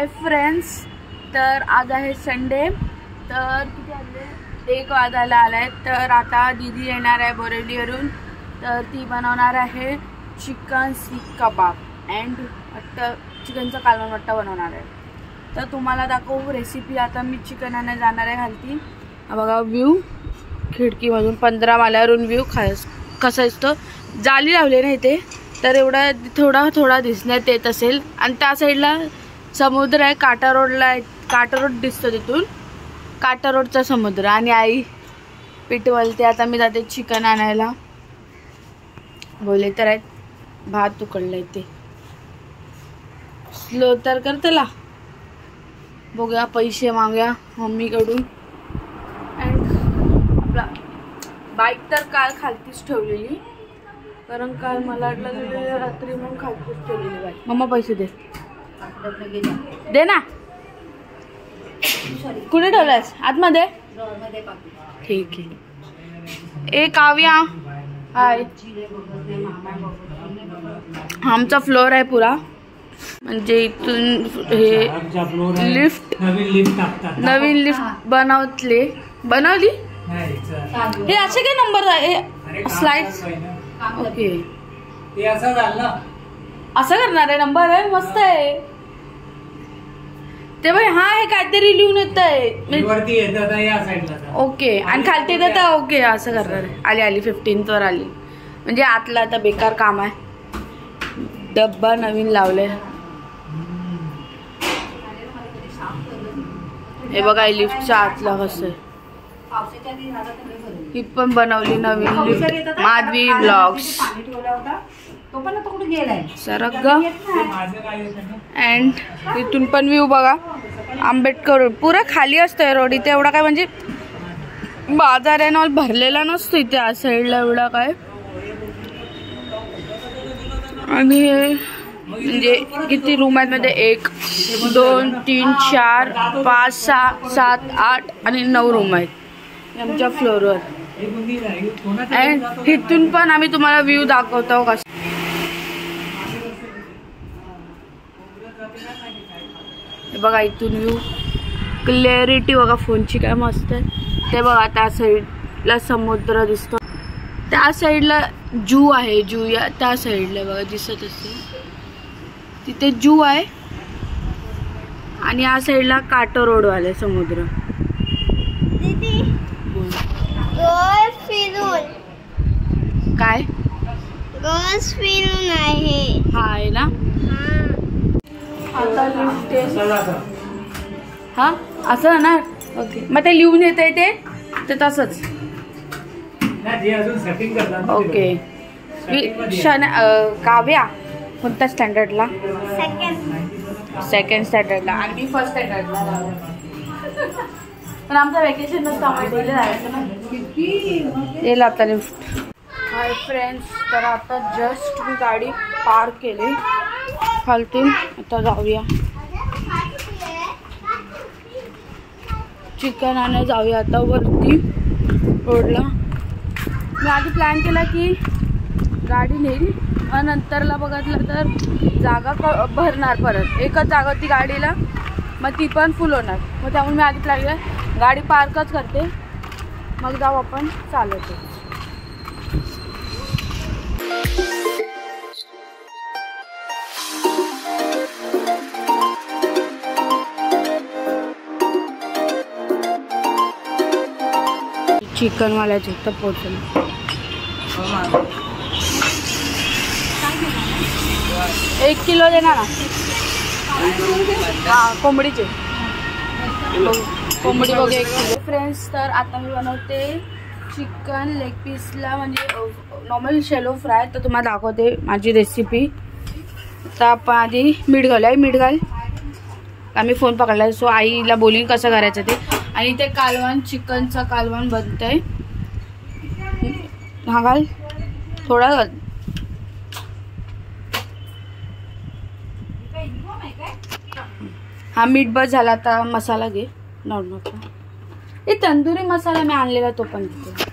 Hi friends, तर आज आहे संडे. तर किती वाजले? 1 वाजायला आलाय. तर आता दीदी येणार आहे बोरिवलीवरून. तर ती बनवणार आहे चिकन सीख कबाब अँड चिकनचा कालवण वट्टा बनवणार आहे. तर तुम्हाला दाखवू रेसिपी. आता मी चिकन आणायला जाणार आहे खालती. बघा व्ह्यू खिडकीमधून 15 माल्यावरून व्ह्यू कसा असतो. जाली लावली ना इथे, तर एवढा थोडा दिसण्यात येत असेल. आणि त्या साईडला समुद्र आहे. काटा रोड दिसतो तिथून. काटा रोडचा समुद्र. आणि आई पीठ वलते. आता मी जाते चिकन आणायला. बोले तर आहेत, भात उकडलाय ते स्लो तर कर त्याला. बघूया, पैसे मागूया मम्मीकडून. अँड आपला बाईक तर काल खालतीच ठेवलेली, कारण काल मला वाटलं रात्री म्हणून खालतीच ठेवलेली बाईक. मम्मा पैसे दे ना. कुठे ठेवलायस? आतमध्ये? ठीक आहे. ए काव्या, हाय. आमचा फ्लोअर आहे पुरा. म्हणजे इथून हे नवीन लिफ्ट बनवली. हे असे काय नंबर आहे? स्लाइड्स. ओके, असं करणार आहे. नंबर आहे, मस्त आहे ते बाई. हा, हे काहीतरी लिहून येत आहे. ओके, आणि खालती येत. ओके, असं करणार आहे. आली 15th वर आली. म्हणजे आतला आता बेकार काम आहे. डब्बा नवीन लावले. हे बघा लिफ्टच्या आतला कसं आहे. ही पण बनवली नवीन लिफ्ट. माधवी ब्लॉग्स. सरग. अँड इथून पण व्ह्यू बघा. आंबेडकर पुरा खाली असतोय रोड. इथे एवढा काय म्हणजे बाजार आहे ना, भरलेला नसतो इथे या साईडला एवढा काय. आणि म्हणजे किती रूम आहेत मध्ये? 1 2 3 4 5 6 7 8 आणि 9 रूम आहेत आमच्या फ्लोअरवर. अँड इथून पण आम्ही तुम्हाला व्ह्यू दाखवतो कसं. बघा इथून व्ह्यू क्लॅरिटी बघा फोनची काय मस्त आहे. ते बघा त्या साईडला समुद्र दिसतो. त्या साईडला जू आहे. जू या त्या साईडला बघा दिसत असेल. तिथे जू आहे. आणि या साईडला काटो रोड वाले समुद्र. काय आहे? हा आहे ना. आता हा असं ना. ओके, मग ते लिहून येत आहे ते तसंच. ओके. काव्या कोणत्या स्टँडर्डला? सेकंड स्टँडर्डला. आणि मी फर्स्ट स्टँडर्डला. पण आमचं वेकेशन नसतं, आम्हाला जायचं ना. येईल आता लिफ्ट. हाय फ्रेंड्स, तर आता जस्ट मी गाडी पार्क केली खालतून. आता जाऊया चिकन आणायला. जाऊया आता वरती रोडला. मी आधी प्लॅन केला की गाडी नेईल, आणि नंतरला बघितलं तर जागा भरणार. परत एकच जागा होती गाडीला, मग ती पण फुल होणार. मग त्यामुळे मी आधी प्लॅन केला गाडी पार्कच करते, मग जाऊ आपण चालवतो. चिकन वाल्याचे तर पोचलं. 1 किलो देणार ना. हा, कोंबडीचे. कोंबडी बघू 1 किलो. फ्रेंड्स, तर आता मी बनवते चिकन लेग पीसला, म्हणजे नॉर्मल शेलो फ्राय. तर तुम्हाला दाखवते माझी रेसिपी. तर आपण आधी मीठ घालूया. मीठ घाल. आम्ही फोन पकडला, सो आईला बोलीन कसं करायचं ते. आणि ते कालवण, चिकनचं कालवण बनतंय. हा घाल, थोडा घाल. हा मीठ बस झाला. आता मसाला घे नॉर्मल. हे तंदुरी मसाला मी आणलेला, तो पण घेते.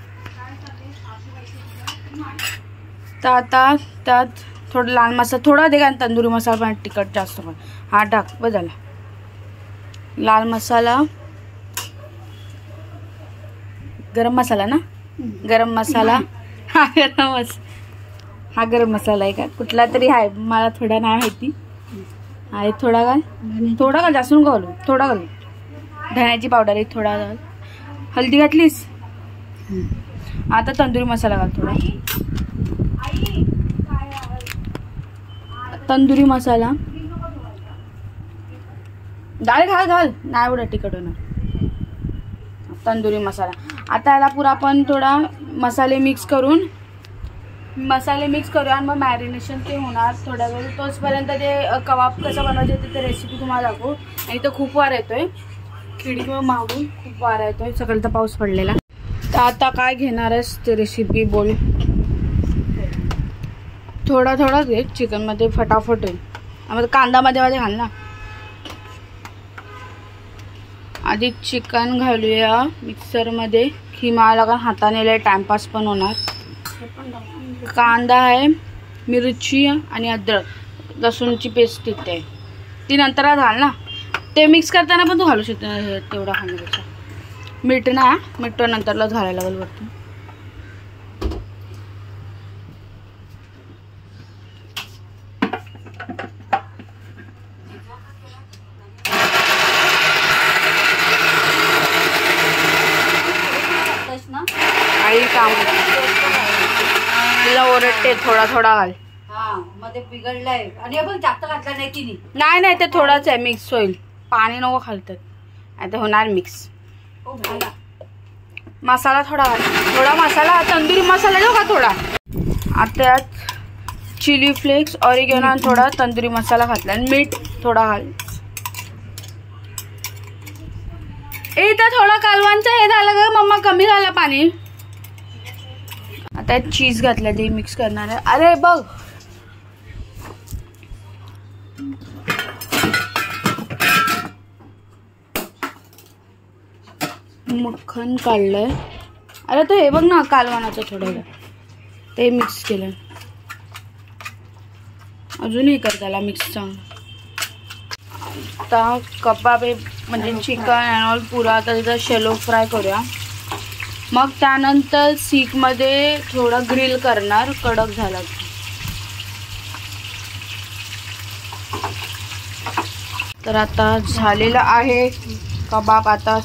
तर आता त्यात थोडं लाल मसाला थोडा दे, कारण तंदुरी मसाला पण तिखट जास्त पण. हा टाक, बस झाला. लाल मसाला, गरम मसाला ना, गरम मसाला, हा गरम मसाला आहे का कुठला तरी आहे, मला थोडा नाही माहिती आहे. थोडा घाल जास्त घालू, थोडा घाल. धण्याची पावडर आहे थोडा घाल. हळदी घातलीस. आता तंदुरी मसाला घाल थोडा. तंदुरी मसाला डाळ घाल नाही एवढं तिखट होणार. तंदुरी मसाला. आता याला पुरा आपण थोडा मसाले मिक्स करूया आणि मग मॅरिनेशन ते होणार थोड्या वेळ. तोचपर्यंत ते कबाब कसं बनवायचं ते रेसिपी तुम्हाला दाखवू. आणि तो खूप वारा येतोय, खिडकीवर मागून खूप वारा येतोय, सकाळचा पाऊस पडलेला. तर आता काय घेणार आहेस ते रेसिपी बोल. थोडा घे चिकनमध्ये, फटाफट होईल. आम्हाला कांदा मध्ये घाल ना. आधी चिकन घालूया मिक्सरमध्ये, खिमा लगा हाताने लय टाइमपास पण होणार. कांदा आहे, मिरची आणि अद्रक लसूणची पेस्ट तिथे आहे, ती नंतर घाल ना. ते मिक्स करताना पण तू घालू शकते तेवढा खाण्यापेक्षा. मीठ ना, मीठ नंतरलाच घालायला लागेल वरती. आई काम तिला ओरडते, थोडा घाल. मध्ये बिघडलाय आणि आपण जास्त घातला नाही की नाही ते थोडाच आहे, मिक्स होईल. पाणी नको घालतात, आता होणार मिक्स. मसाला थोडा मसाला, तंदुरी मसाला देऊ का थोडा. आता चिली फ्लेक्स, ऑरिगॅनो आणि थोडा तंदुरी मसाला घातला आणि मीठ थोडा घाल. इथं थोडा कालवांचं हे झालं का मम्मा, कमी झालं पाणी. आता चीज घातलं, ते मिक्स करणार आहे. अरे बघ मक्खन काढलंय. अरे तो हे बघ ना कालवानाचं थोडं ते मिक्स केलं. अजून हे कर त्याला मिक्स चांगलं. आता कबाब म्हणजे चिकन अँड ऑल पुरा आता त्याचा शॅलो फ्राय करूया. मग त्यानंतर सीखमध्ये थोडं ग्रिल करणार, कडक झाला. तर आता झालेलं आहे कबाब. आता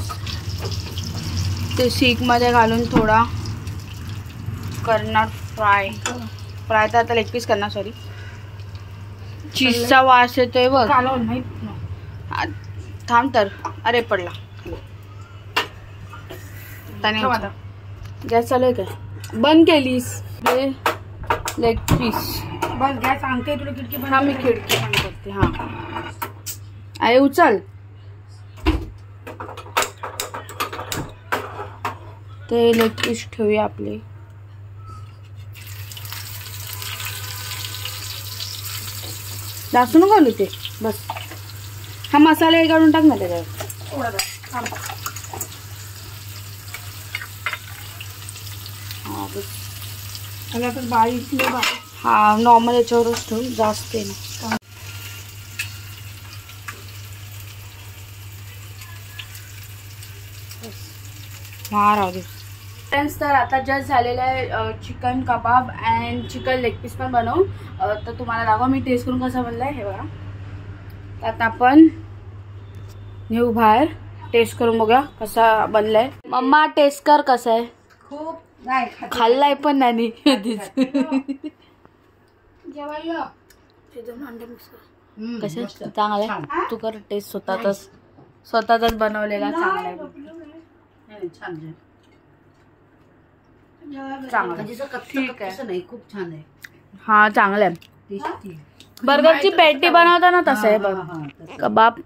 ते सीखमध्ये घालून थोडा करणार फ्राय तर आता लेग पीस करणार. सॉरी, चीजचा वास येतोय बघ. थांब तर, अरे पडला. गॅस चालू आहे काय, बंद केलीस. लेग पीस बस गॅस सांगते तुला खिडकी बंद. हा मी खिडकी बंद करते. हा आहे उचल. ते लेग पीस ठेवूया आपले. जासून घालू ते बस. हा मसाला हे काढून टाक ना त्याच्यावर. हा बस. बारीक हा नॉर्मल याच्यावरच ठेवू, जास्त आहे ना. हा राहू दे. फ्रेंड्स, तर आता जस्ट झालेलं आहे chicken kebab and chicken leg piece पण बनवू. तर तुम्हाला दाखवा मी टेस्ट करून कसं बनलं आहे हे बघा. तर आता आपण नेऊ बाहेर, टेस्ट करून बघूया कसा बनलाय. मम्मा टेस्ट कर कसं आहे. खूप नाही खाल्लाय पण नाही जेवायला. कसं चांगलं आहे. तू कर टेस्ट स्वतःच बनवलेला चांगला आहे. चांगलं ठीक आहे. नाही खूप छान आहे. हा चांगलं आहे. बर्गरची पॅटी बनवताना तसं आहे बघ. कबाब,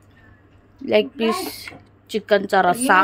लेग पीस, चिकनचा रस्सा.